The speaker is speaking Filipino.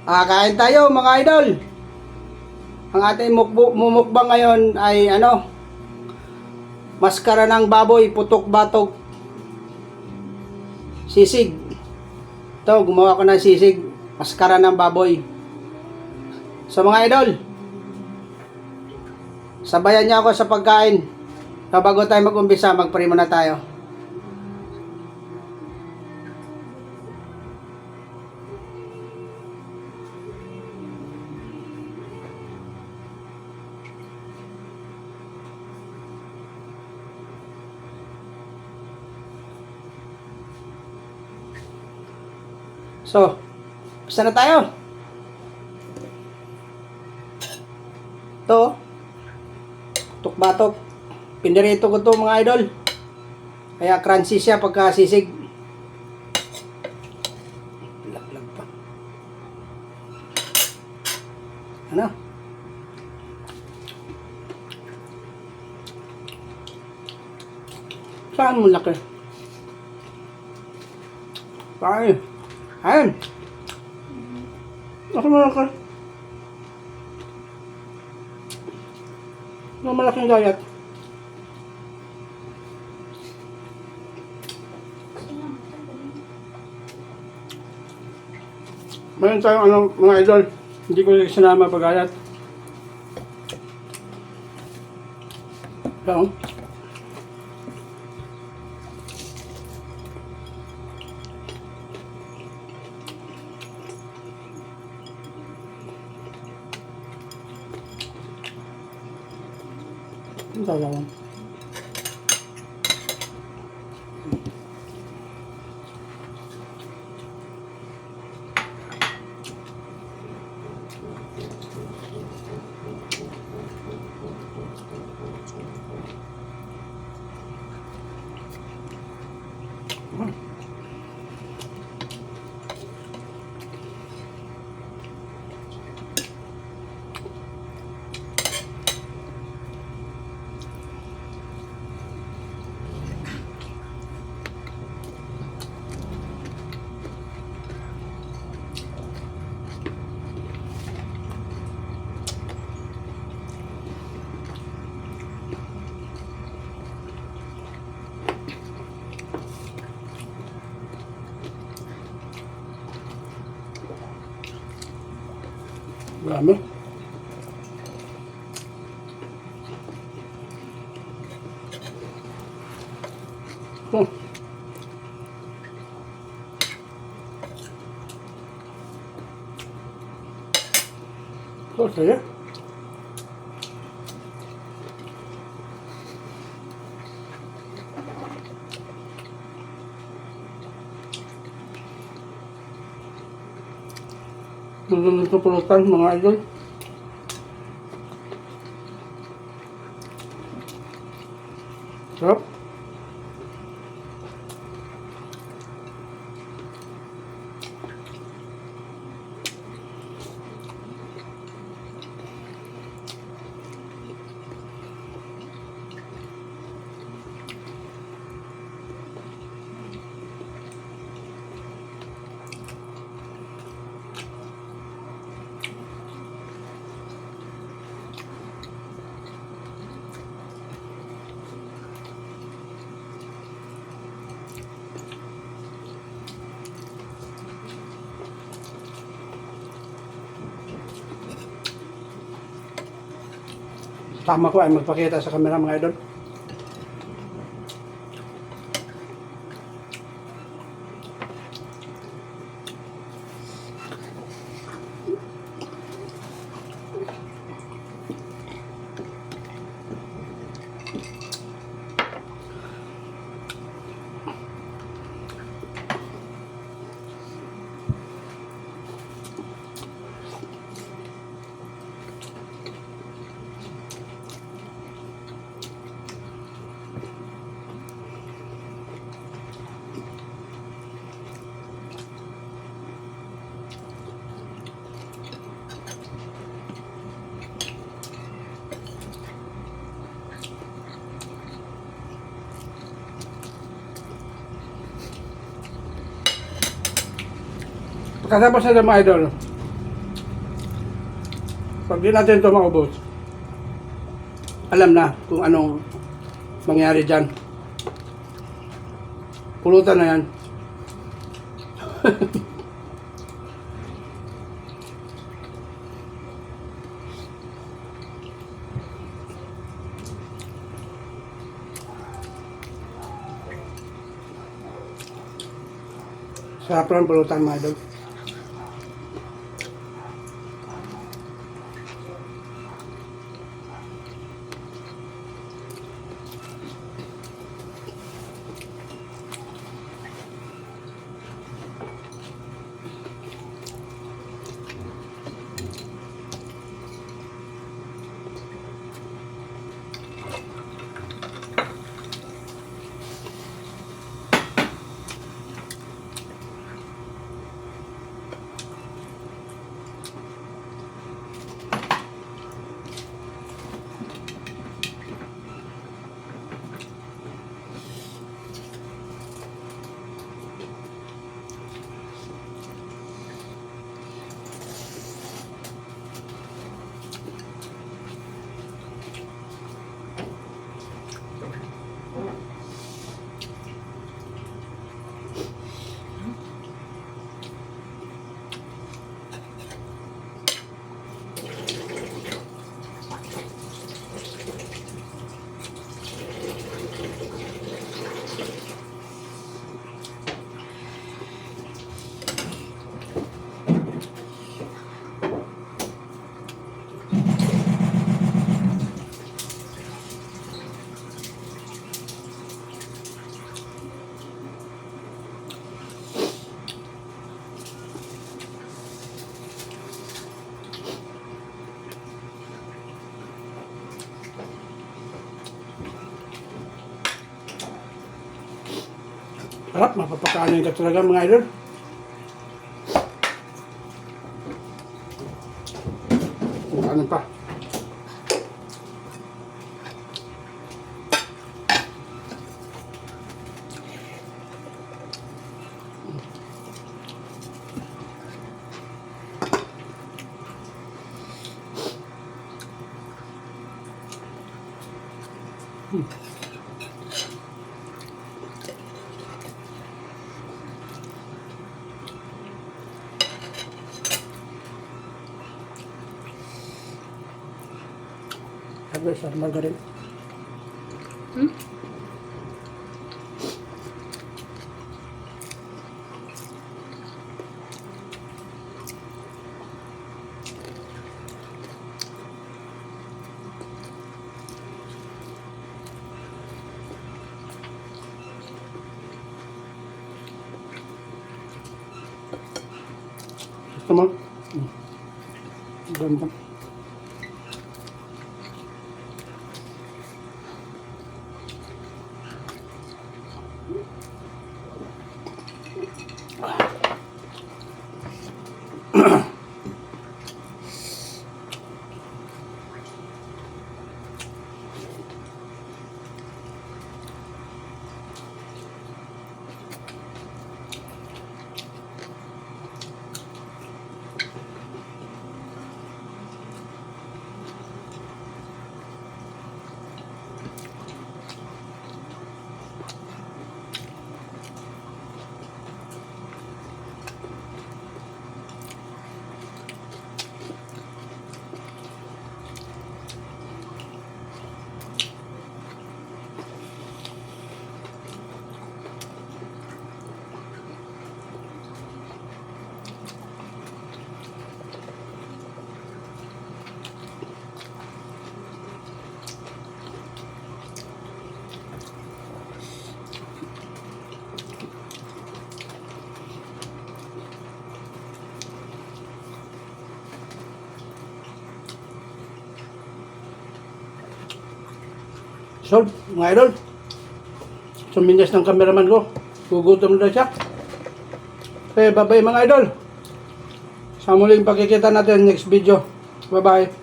Kain tayo mga idol. Ang ating mumukbang ngayon ay maskara ng baboy, putok batok, sisig. Ito, gumawa ko ng sisig, maskara ng baboy. So mga idol, sabayan niyo ako sa pagkain. So, bago tayo mag-umpisa, mag-pray muna tayo. So, umpisa na tayo. Ito, tuk-batok. Pinirito ko to mga idol. Kaya crunchy siya pagka sisig. Laglag pa. Ano? Saan mo laki? Ay. Ayun. Ako malaki. Ang malaking gayat. Mayroon tayong mga idol. Hindi ko sinama pag-ayat. Yan. Ang talagang. Dami. Oh. Oh, saya. Ito pulutan mga idol. Sarap. Tama ko ay magpakita sa camera mga idol. Pagkatapos na mga idol, Pag di natin ito maubos, alam na kung anong mangyari dyan. Pulutan na yan. Sarap lang pulutan mga idol. Sarap, mapapakanin ka talaga mga idol. Ano pa? Sabi sa margarin. Gusto mo? Ganda. So, mga idol, suminyas ng cameraman ko. Gugutom na siya. Okay, bye-bye mga idol. Sa muling pagkikita natin next video. Bye-bye.